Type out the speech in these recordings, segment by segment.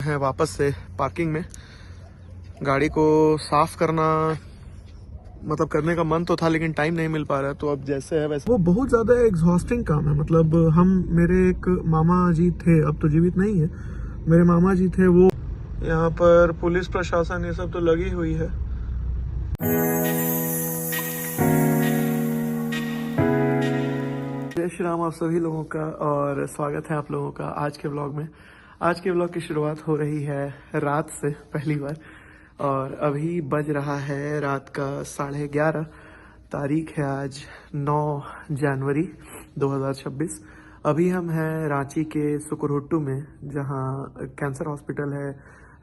है वापस से पार्किंग में। गाड़ी को साफ करना मतलब करने का मन तो था लेकिन टाइम नहीं मिल पा रहा है, तो अब जैसे है वैसे। वो बहुत ज़्यादा एग्जॉस्टिंग काम है। मतलब मेरे एक मामा जी थे, अब तो जीवित नहीं है, मेरे मामा जी थे वो। यहाँ पर पुलिस प्रशासन ये सब तो लगी हुई है। जय श्री राम आप सभी लोगों का, और स्वागत है आप लोगों का आज के व्लॉग में। आज के व्लॉग की शुरुआत हो रही है रात से पहली बार, और अभी बज रहा है रात का 11:30। तारीख है आज 9 जनवरी 2026। अभी हम हैं रांची के सुकुरहुट्टू में, जहां कैंसर हॉस्पिटल है,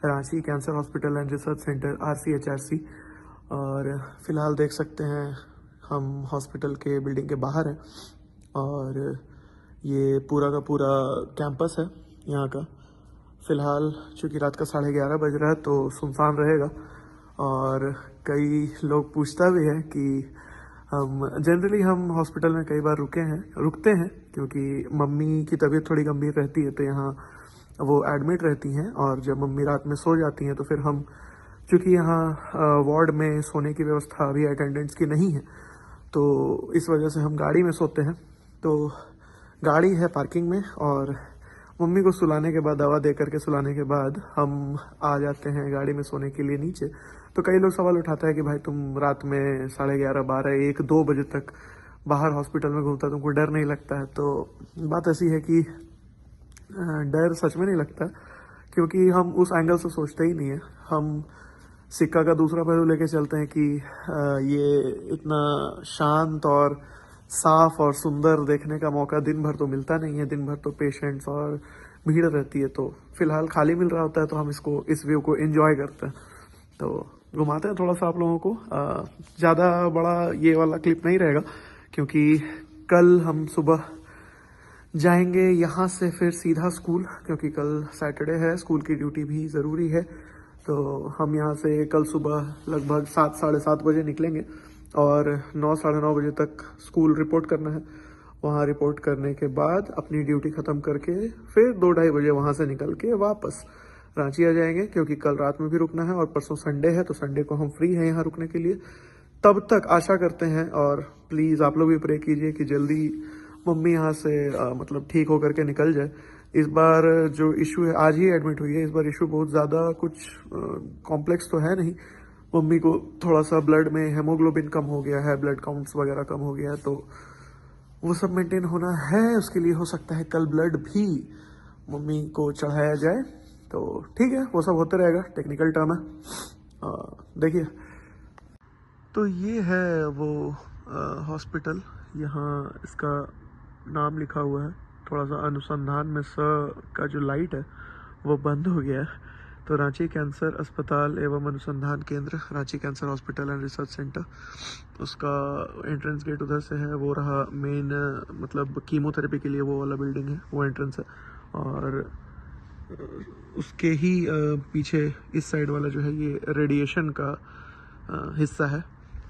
Ranchi cancer hospital and research centre RCHRC। और फिलहाल देख सकते हैं हम हॉस्पिटल के बिल्डिंग के बाहर हैं, और ये पूरा का पूरा कैंपस है यहाँ का। फ़िलहाल चूँकि रात का 11:30 बज रहा है तो सुनसान रहेगा। और कई लोग पूछता भी है कि हम हॉस्पिटल में कई बार रुकते हैं क्योंकि मम्मी की तबीयत थोड़ी गंभीर रहती है, तो यहाँ वो एडमिट रहती हैं। और जब मम्मी रात में सो जाती हैं तो फिर हम, चूँकि यहाँ वार्ड में सोने की व्यवस्था अभी अटेंडेंट्स की नहीं है, तो इस वजह से हम गाड़ी में सोते हैं। तो गाड़ी है पार्किंग में, और मम्मी को सुलाने के बाद, दवा दे करके सुलाने के बाद हम आ जाते हैं गाड़ी में सोने के लिए नीचे। तो कई लोग सवाल उठाता है कि भाई तुम रात में 11:30, 12, 1, 2 बजे तक बाहर हॉस्पिटल में घूमता, तुमको डर नहीं लगता है? तो बात ऐसी है कि डर सच में नहीं लगता, क्योंकि हम उस एंगल से सोचते ही नहीं है। हम सिक्का का दूसरा पहलू लेके चलते हैं कि ये इतना शांत और साफ और सुंदर देखने का मौका दिन भर तो मिलता नहीं है। दिन भर तो पेशेंट्स और भीड़ रहती है, तो फिलहाल खाली मिल रहा होता है तो हम इस व्यू को एंजॉय करते हैं। तो घुमाते हैं थोड़ा सा आप लोगों को। ज़्यादा बड़ा ये वाला क्लिप नहीं रहेगा, क्योंकि कल हम सुबह जाएंगे यहाँ से फिर सीधा स्कूल, क्योंकि कल सैटरडे है, स्कूल की ड्यूटी भी ज़रूरी है। तो हम यहाँ से कल सुबह लगभग 7, 7:30 बजे निकलेंगे, और 9, 9:30 बजे तक स्कूल रिपोर्ट करना है। वहाँ रिपोर्ट करने के बाद अपनी ड्यूटी ख़त्म करके फिर 2, 2:30 बजे वहाँ से निकल के वापस रांची आ जाएंगे, क्योंकि कल रात में भी रुकना है और परसों संडे है, तो संडे को हम फ्री हैं यहाँ रुकने के लिए। तब तक आशा करते हैं, और प्लीज़ आप लोग भी प्रे कीजिए कि जल्दी मम्मी यहाँ से मतलब ठीक होकर के निकल जाए। इस बार जो इशू है, आज ही एडमिट हुई है, इस बार इशू बहुत ज़्यादा कुछ कॉम्प्लेक्स तो है नहीं। मम्मी को थोड़ा सा ब्लड में हेमोग्लोबिन कम हो गया है, ब्लड काउंट्स वगैरह कम हो गया है, तो वो सब मेंटेन होना है। उसके लिए हो सकता है कल ब्लड भी मम्मी को चढ़ाया जाए, तो ठीक है, वो सब होते रहेगा, टेक्निकल टर्म है। देखिए, तो ये है वो हॉस्पिटल। यहाँ इसका नाम लिखा हुआ है। थोड़ा सा अनुसंधान में का जो लाइट है वो बंद हो गया है। तो रांची कैंसर अस्पताल एवं अनुसंधान केंद्र, Ranchi cancer hospital and research centre, उसका एंट्रेंस गेट उधर से है। वो रहा मेन, मतलब कीमोथेरेपी के लिए वो वाला बिल्डिंग है, वो एंट्रेंस है। और उसके ही पीछे इस साइड वाला जो है ये रेडिएशन का हिस्सा है।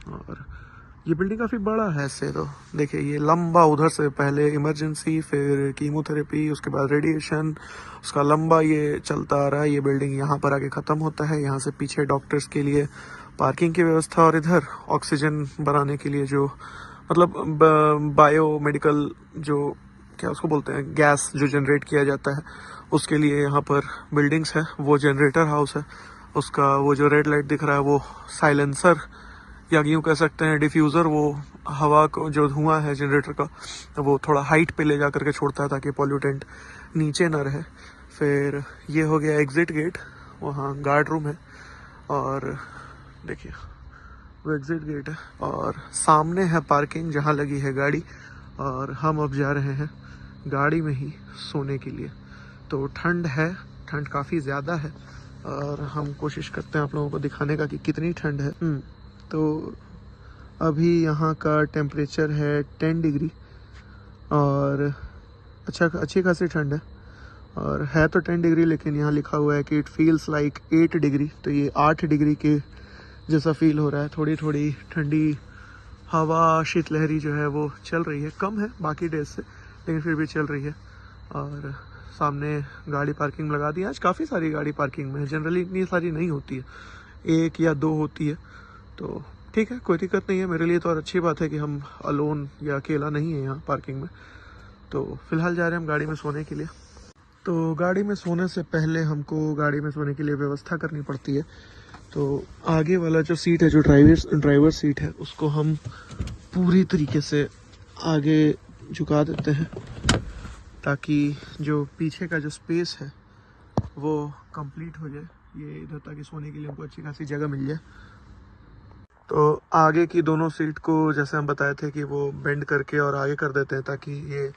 और ये बिल्डिंग काफ़ी बड़ा है ऐसे तो। देखिए ये लंबा, उधर से पहले इमरजेंसी, फिर कीमोथेरेपी, उसके बाद रेडिएशन, उसका लंबा ये चलता आ रहा है। ये बिल्डिंग यहाँ पर आके ख़त्म होता है। यहाँ से पीछे डॉक्टर्स के लिए पार्किंग की व्यवस्था, और इधर ऑक्सीजन बनाने के लिए जो मतलब बायो मेडिकल जो क्या उसको बोलते हैं, गैस जो जनरेट किया जाता है, उसके लिए यहाँ पर बिल्डिंग्स है। वो जनरेटर हाउस है, उसका वो जो रेड लाइट दिख रहा है वो साइलेंसर, या यूँ कह सकते हैं डिफ्यूज़र। वो हवा को, जो धुआं है जनरेटर का, वो थोड़ा हाइट पे ले जा करके छोड़ता है ताकि पॉल्यूटेंट नीचे ना रहे। फिर ये हो गया एग्ज़िट गेट, वहाँ गार्ड रूम है। और देखिए वो एग्ज़िट गेट है, और सामने है पार्किंग जहाँ लगी है गाड़ी। और हम अब जा रहे हैं गाड़ी में ही सोने के लिए। तो ठंड है, ठंड काफ़ी ज़्यादा है, और हम कोशिश करते हैं आप लोगों को दिखाने का कि कितनी ठंड है। तो अभी यहाँ का टेम्परेचर है 10 डिग्री, और अच्छी खासी ठंड है। और है तो 10 डिग्री, लेकिन यहाँ लिखा हुआ है कि इट फील्स लाइक 8 डिग्री, तो ये 8 डिग्री के जैसा फील हो रहा है। थोड़ी थोड़ी ठंडी हवा, शीतलहरी जो है वो चल रही है, कम है बाकी डेज से, लेकिन फिर भी चल रही है। और सामने गाड़ी पार्किंग लगा दी। आज काफ़ी सारी गाड़ी पार्किंग में है, जनरली इतनी सारी नहीं होती है, 1 या 2 होती है। तो ठीक है, कोई दिक्कत नहीं है मेरे लिए। तो और अच्छी बात है कि हम अलोन या अकेला नहीं है यहाँ पार्किंग में। तो फिलहाल जा रहे हैं हम गाड़ी में सोने के लिए। तो गाड़ी में सोने से पहले हमको गाड़ी में सोने के लिए व्यवस्था करनी पड़ती है। तो आगे वाला जो सीट है, जो ड्राइवर सीट है, उसको हम पूरी तरीके से आगे झुका देते हैं ताकि जो पीछे का जो स्पेस है वो कंप्लीट हो जाए। ये इधर ताकि सोने के लिए हमको अच्छी खासी जगह मिल जाए। तो आगे की दोनों सीट को जैसे हम बताए थे कि वो बेंड करके और आगे कर देते हैं ताकि ये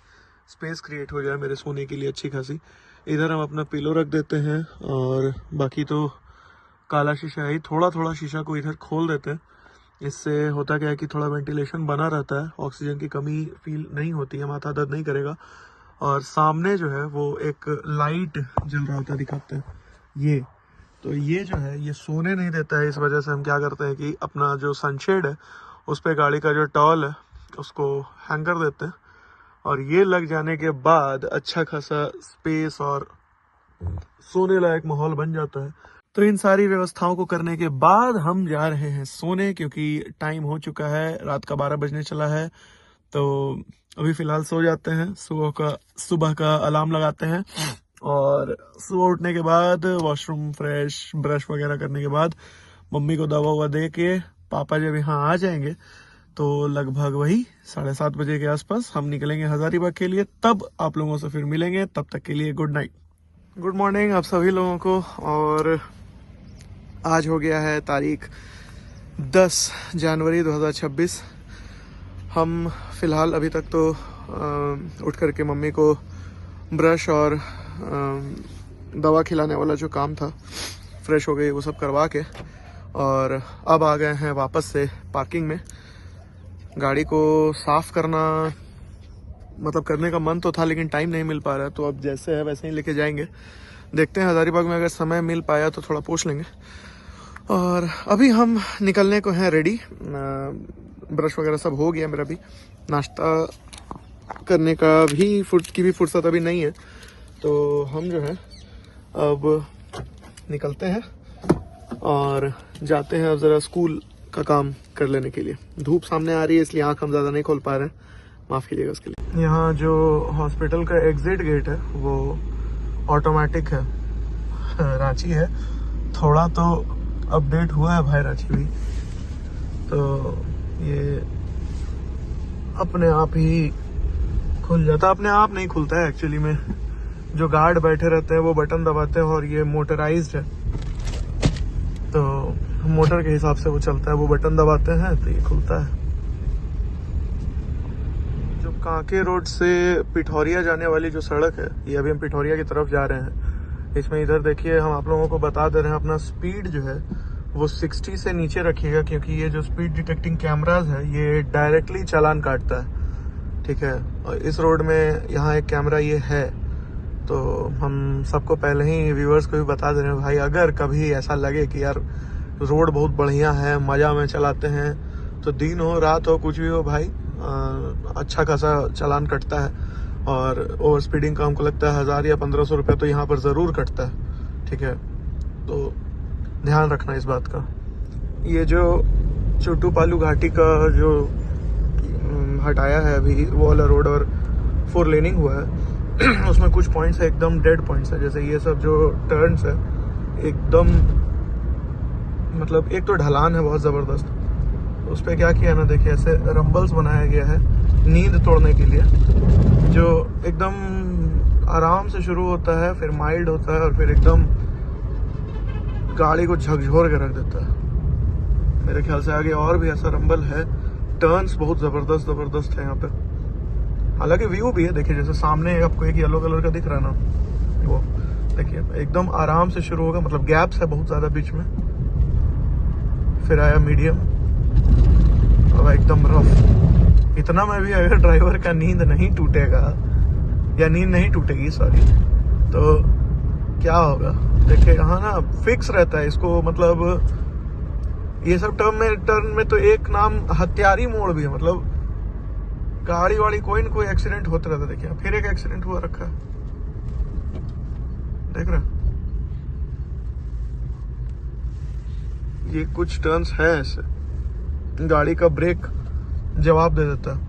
स्पेस क्रिएट हो जाए मेरे सोने के लिए अच्छी खासी। इधर हम अपना पिलो रख देते हैं और बाकी तो काला शीशा है, थोड़ा थोड़ा शीशा को इधर खोल देते हैं। इससे होता क्या है कि थोड़ा वेंटिलेशन बना रहता है, ऑक्सीजन की कमी फील नहीं होती है, माथा दर्द नहीं करेगा। और सामने जो है वो एक लाइट जल रहा होता है, दिखाते हैं ये। तो ये जो है ये सोने नहीं देता है, इस वजह से हम क्या करते हैं कि अपना जो सनशेड है उस पर गाड़ी का जो टॉल है उसको हैंग कर देते हैं। और ये लग जाने के बाद अच्छा खासा स्पेस और सोने लायक माहौल बन जाता है। तो इन सारी व्यवस्थाओं को करने के बाद हम जा रहे हैं सोने, क्योंकि टाइम हो चुका है, रात का 12 बजने चला है। तो अभी फिलहाल सो जाते हैं, सुबह का अलार्म लगाते हैं और सुबह उठने के बाद वॉशरूम फ्रेश ब्रश वगैरह करने के बाद मम्मी को दवा ववा दे के पापा जब यहाँ आ जाएंगे तो लगभग वही 7:30 बजे के आसपास हम निकलेंगे हजारीबाग के लिए। तब आप लोगों से फिर मिलेंगे, तब तक के लिए गुड नाइट, गुड मॉर्निंग आप सभी लोगों को। और आज हो गया है तारीख 10 जनवरी 2026। हम फिलहाल अभी तक तो उठ करके मम्मी को ब्रश और दवा खिलाने वाला जो काम था, फ्रेश हो गई वो सब करवा के, और अब आ गए हैं वापस से पार्किंग में। गाड़ी को साफ करना मतलब करने का मन तो था लेकिन टाइम नहीं मिल पा रहा है, तो अब जैसे है वैसे ही लेके जाएंगे। देखते हैं हजारीबाग में अगर समय मिल पाया तो थोड़ा पूछ लेंगे। और अभी हम निकलने को हैं रेडी। ब्रश वगैरह सब हो गया मेरा, भी नाश्ता करने का भी फुर्सत अभी नहीं है। तो हम जो है अब निकलते हैं और जाते हैं अब ज़रा स्कूल का काम कर लेने के लिए। धूप सामने आ रही है इसलिए आँख हम ज़्यादा नहीं खोल पा रहे हैं, माफ़ कीजिएगा उसके लिए। यहाँ जो हॉस्पिटल का एग्जिट गेट है वो ऑटोमेटिक है, रांची है। थोड़ा तो अपडेट हुआ है भाई रांची भी, तो ये अपने आप ही खुल जाता है। अपने आप नहीं खुलता है एक्चुअली में, जो गार्ड बैठे रहते हैं वो बटन दबाते हैं और ये मोटराइज्ड है तो मोटर के हिसाब से वो चलता है, वो बटन दबाते हैं तो ये खुलता है। जो कांके रोड से पिठौरिया जाने वाली जो सड़क है, ये अभी हम पिठौरिया की तरफ जा रहे हैं। इसमें इधर देखिए हम आप लोगों को बता दे रहे हैं, अपना स्पीड जो है वो 60 से नीचे रखिएगा, क्योंकि ये जो स्पीड डिटेक्टिंग कैमराज है ये डायरेक्टली चालान काटता है, ठीक है। और इस रोड में यहाँ एक कैमरा ये है, तो हम सबको पहले ही व्यूअर्स को भी बता दे रहे हैं भाई, अगर कभी ऐसा लगे कि यार रोड बहुत बढ़िया है, मज़ा में चलाते हैं, तो दिन हो रात हो कुछ भी हो भाई, अच्छा खासा चालान कटता है। और ओवर स्पीडिंग का हमको लगता है 1000 या 1500 रुपये तो यहाँ पर ज़रूर कटता है, ठीक है। तो ध्यान रखना इस बात का। ये जो छोटू पालू घाटी का जो हटाया है अभी वो वाला रोड और 4 लेनिंग हुआ है उसमें कुछ पॉइंट्स है एकदम डेड पॉइंट्स है, जैसे ये सब जो टर्न्स है एकदम, मतलब एक तो ढलान है बहुत ज़बरदस्त, उस पर क्या किया ना, देखिए ऐसे रंबल्स बनाया गया है नींद तोड़ने के लिए, जो एकदम आराम से शुरू होता है, फिर माइल्ड होता है और फिर एकदम गाड़ी को झकझोर के रख देता है। मेरे ख्याल से आगे और भी ऐसा रंबल है, टर्न्स बहुत ज़बरदस्त है यहाँ पे। हालांकि व्यू भी है, देखिए जैसे सामने आपको एक येलो कलर का दिख रहा है ना, वो देखिए एकदम आराम से शुरू होगा, मतलब गैप्स है बहुत ज़्यादा बीच में, फिर आया मीडियम, अब एकदम रफ। इतना में भी अगर ड्राइवर का नींद नहीं टूटेगा या नींद नहीं टूटेगी सॉरी, तो क्या होगा देखिए। यहाँ ना फिक्स रहता है इसको, मतलब ये सब टर्न में तो एक नाम हत्यारी मोड़ भी है, मतलब गाड़ी वाड़ी कोई न कोई एक्सीडेंट होता रहता है। देखिए फिर एक एक्सीडेंट हुआ रखा है, देख रहे, ये कुछ टर्न्स है ऐसे, गाड़ी का ब्रेक जवाब दे देता है।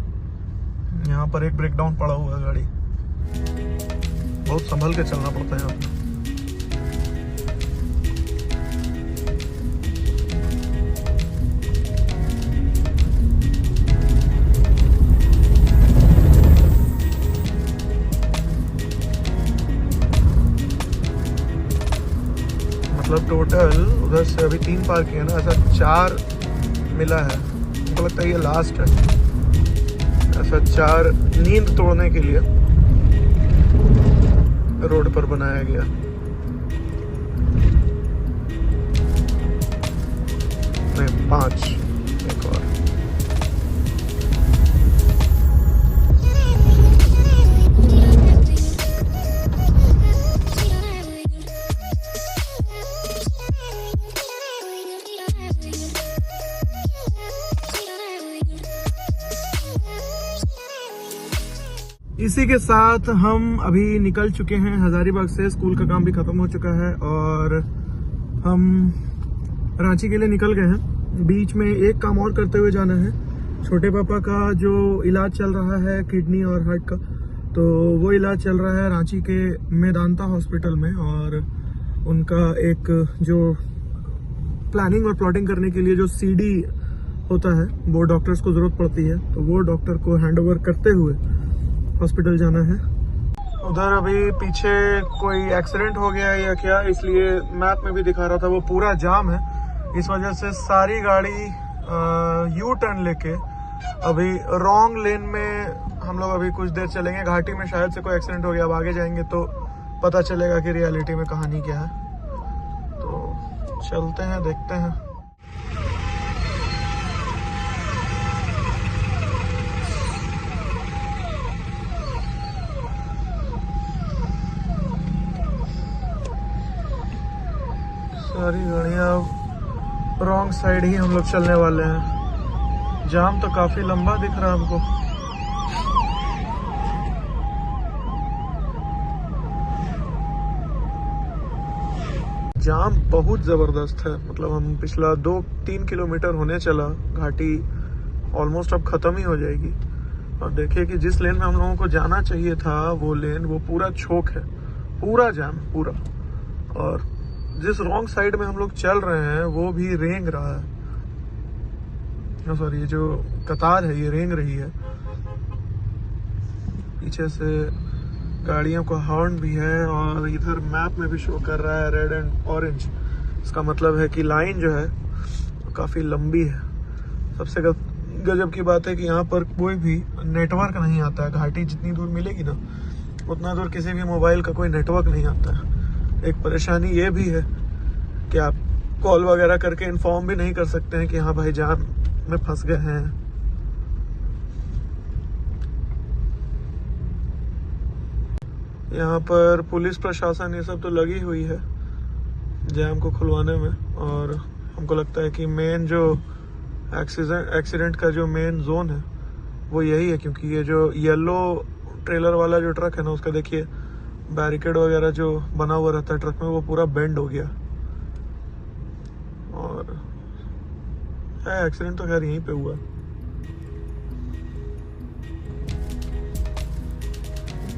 यहाँ पर एक ब्रेकडाउन पड़ा हुआ है गाड़ी, बहुत संभल के चलना पड़ता है यहाँ पर। मतलब टोटल उधर से अभी 3 पार किए ना, ऐसा 4 मिला है। मुझको लगता है ये लास्ट है, ऐसा 4 नींद तोड़ने के लिए रोड पर बनाया गया। नहीं, 5 एक और। इसी के साथ हम अभी निकल चुके हैं हजारीबाग से। स्कूल का काम भी खत्म हो चुका है और हम रांची के लिए निकल गए हैं। बीच में एक काम और करते हुए जाना है। छोटे पापा का जो इलाज चल रहा है किडनी और हार्ट का, तो वो इलाज चल रहा है रांची के मेदांता हॉस्पिटल में। और उनका एक जो प्लानिंग और प्लॉटिंग करने के लिए जो सीडी होता है वो डॉक्टर्स को जरूरत पड़ती है, तो वो डॉक्टर को हैंडओवर करते हुए हॉस्पिटल जाना है। उधर अभी पीछे कोई एक्सीडेंट हो गया है या क्या, इसलिए मैप में भी दिखा रहा था वो पूरा जाम है। इस वजह से सारी गाड़ी यू टर्न लेके अभी रॉन्ग लेन में हम लोग अभी कुछ देर चलेंगे। घाटी में शायद से कोई एक्सीडेंट हो गया, अब आगे जाएंगे तो पता चलेगा कि रियलिटी में कहानी क्या है। तो चलते हैं, देखते हैं। सारी गाड़ियाँ अब रॉन्ग साइड ही हम लोग चलने वाले हैं। जाम तो काफी लंबा दिख रहा है हमको। जाम बहुत जबरदस्त है। मतलब हम पिछला 2-3 किलोमीटर होने चला, घाटी ऑलमोस्ट अब खत्म ही हो जाएगी। और देखिए कि जिस लेन में हम लोगों को जाना चाहिए था वो लेन, वो पूरा चौक है, पूरा जाम पूरा। और जिस रॉन्ग साइड में हम लोग चल रहे हैं वो भी रेंग रहा है। सॉरी, ये जो कतार है ये रेंग रही है। पीछे से गाड़ियों का हॉर्न भी है और इधर मैप में भी शो कर रहा है रेड एंड ऑरेंज। इसका मतलब है कि लाइन जो है काफी लंबी है। सबसे गजब की बात है कि यहाँ पर कोई भी नेटवर्क नहीं आता है। घाटी जितनी दूर मिलेगी ना उतना दूर किसी भी मोबाइल का कोई नेटवर्क नहीं आता है। एक परेशानी ये भी है कि आप कॉल वगैरह करके इन्फॉर्म भी नहीं कर सकते हैं कि हाँ भाई जाम में फंस गए हैं। यहाँ पर पुलिस प्रशासन ये सब तो लगी हुई है जाम को खुलवाने में। और हमको लगता है कि मेन जो एक्सीडेंट का जो मेन जोन है वो यही है, क्योंकि ये जो येलो ट्रेलर वाला जो ट्रक है ना, उसका देखिए बैरिकेड वगैरह जो बना हुआ रहता है ट्रक में वो पूरा बेंड हो गया। और एक्सीडेंट तो खैर यहीं पे हुआ।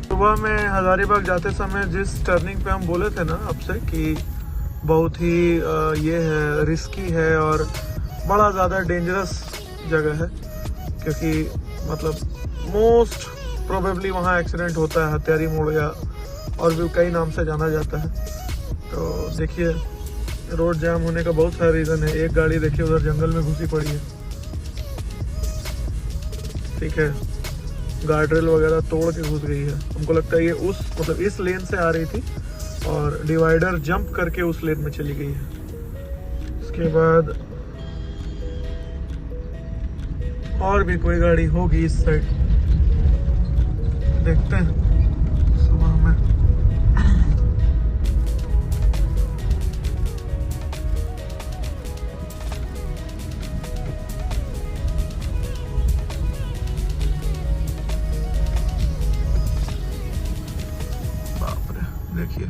सुबह में हजारीबाग जाते समय जिस टर्निंग पे हम बोले थे ना आपसे कि बहुत ही ये है, रिस्की है और बड़ा ज़्यादा डेंजरस जगह है, क्योंकि मतलब मोस्ट प्रोबेबली वहाँ एक्सीडेंट होता है। हत्यारी मोड़ या और भी कई नाम से जाना जाता है। तो देखिए रोड जाम होने का बहुत सारा रीज़न है। एक गाड़ी देखिए उधर जंगल में घुसी पड़ी है, ठीक है, गार्ड रेल वगैरह तोड़ के घुस गई है। हमको लगता है ये उस मतलब इस लेन से आ रही थी और डिवाइडर जंप करके उस लेन में चली गई है। इसके बाद और भी कोई गाड़ी होगी इस साइड, देखते हैं सुबह में। बाप रे, देखिए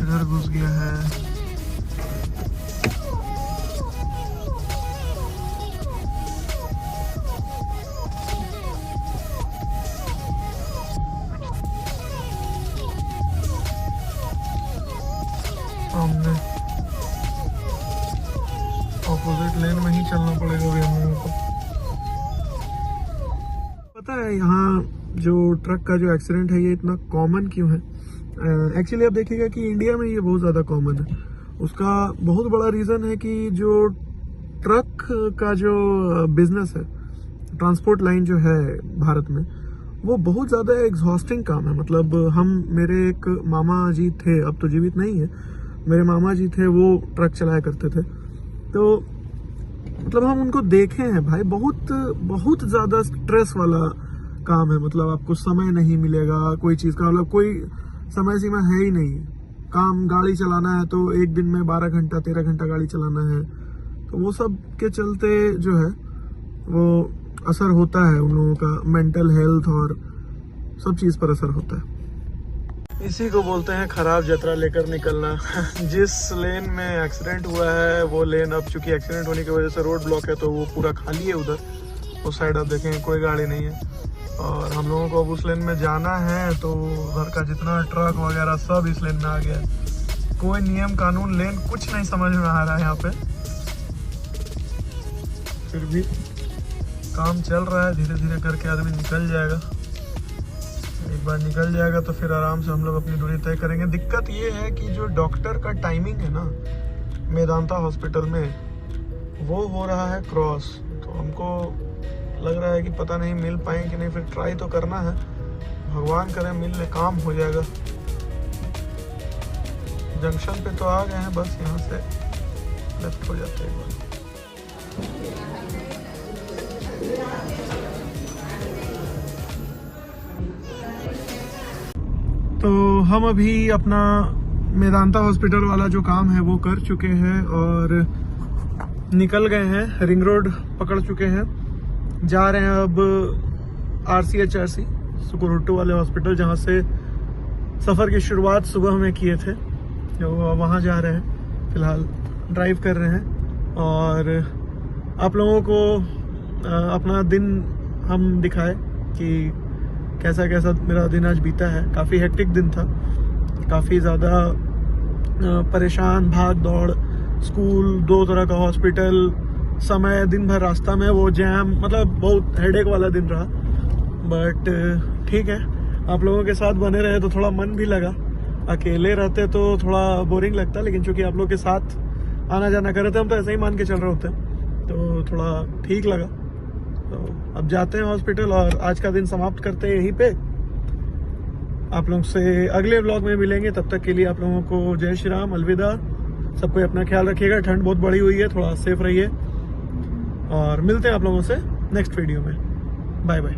इधर घुस गया है। हमने ऑपोजिट लेन में ही चलना पड़ेगा अभी हम लोगों को। पता है यहाँ जो ट्रक का जो एक्सीडेंट है ये इतना कॉमन क्यों है? एक्चुअली आप देखिएगा कि इंडिया में ये बहुत ज़्यादा कॉमन है। उसका बहुत बड़ा रीज़न है कि जो ट्रक का जो बिजनेस है, ट्रांसपोर्ट लाइन जो है भारत में, वो बहुत ज़्यादा एग्जॉस्टिंग काम है। मतलब मेरे एक मामा जी थे, अब तो जीवित नहीं है, मेरे मामा जी थे, वो ट्रक चलाया करते थे। तो मतलब हम उनको देखे हैं भाई, बहुत बहुत ज़्यादा स्ट्रेस वाला काम है। मतलब आपको समय नहीं मिलेगा कोई चीज़ का, मतलब कोई समय सीमा है ही नहीं। काम गाड़ी चलाना है तो एक दिन में 12 घंटा 13 घंटा गाड़ी चलाना है। तो वो सब के चलते जो है वो असर होता है उन लोगों का, मेंटल हेल्थ और सब चीज़ पर असर होता है। इसी को बोलते हैं खराब यात्रा लेकर निकलना। जिस लेन में एक्सीडेंट हुआ है वो लेन अब चूंकि एक्सीडेंट होने की वजह से रोड ब्लॉक है तो वो पूरा खाली है। उधर उस साइड आप देखें कोई गाड़ी नहीं है और हम लोगों को अब उस लेन में जाना है। तो उधर का जितना ट्रक वगैरह सब इस लेन में आ गया है। कोई नियम कानून लेन कुछ नहीं समझ में आ रहा है यहाँ पे। फिर भी काम चल रहा है, धीरे धीरे करके आदमी निकल जाएगा। एक बार निकल जाएगा तो फिर आराम से हम लोग अपनी दूरी तय करेंगे। दिक्कत ये है कि जो डॉक्टर का टाइमिंग है ना मेदांता हॉस्पिटल में, वो हो रहा है क्रॉस। तो हमको लग रहा है कि पता नहीं मिल पाए कि नहीं, फिर ट्राई तो करना है। भगवान करे मिल ले, काम हो जाएगा। जंक्शन पे तो आ गए हैं, बस यहाँ से लेफ्ट हो जाते हैं एक बार। तो हम अभी अपना मेदांता हॉस्पिटल वाला जो काम है वो कर चुके हैं और निकल गए हैं, रिंग रोड पकड़ चुके हैं। जा रहे हैं अब RCHRC सुकुरुट्टू वाले हॉस्पिटल, जहां से सफ़र की शुरुआत सुबह में किए थे। तो वहां जा रहे हैं, फिलहाल ड्राइव कर रहे हैं और आप लोगों को अपना दिन हम दिखाए कि कैसा कैसा मेरा दिन आज बीता है। काफ़ी हेक्टिक दिन था, काफ़ी ज़्यादा परेशान, भाग दौड़, स्कूल, 2 तरह का हॉस्पिटल, समय, दिन भर रास्ता में वो जैम, मतलब बहुत हेडेक वाला दिन रहा। बट ठीक है, आप लोगों के साथ बने रहे तो थोड़ा मन भी लगा। अकेले रहते तो थोड़ा बोरिंग लगता, लेकिन चूंकि आप लोग के साथ आना जाना कर रहे थे, हम तो ऐसे ही मान के चल रहे होते, तो थोड़ा ठीक लगा। तो अब जाते हैं हॉस्पिटल और आज का दिन समाप्त करते हैं यहीं पे। आप लोग से अगले व्लॉग में मिलेंगे, तब तक के लिए आप लोगों को जय श्री राम, अलविदा। सबको अपना ख्याल रखिएगा, ठंड बहुत बड़ी हुई है, थोड़ा सेफ रहिए और मिलते हैं आप लोगों से नेक्स्ट वीडियो में। Bye bye.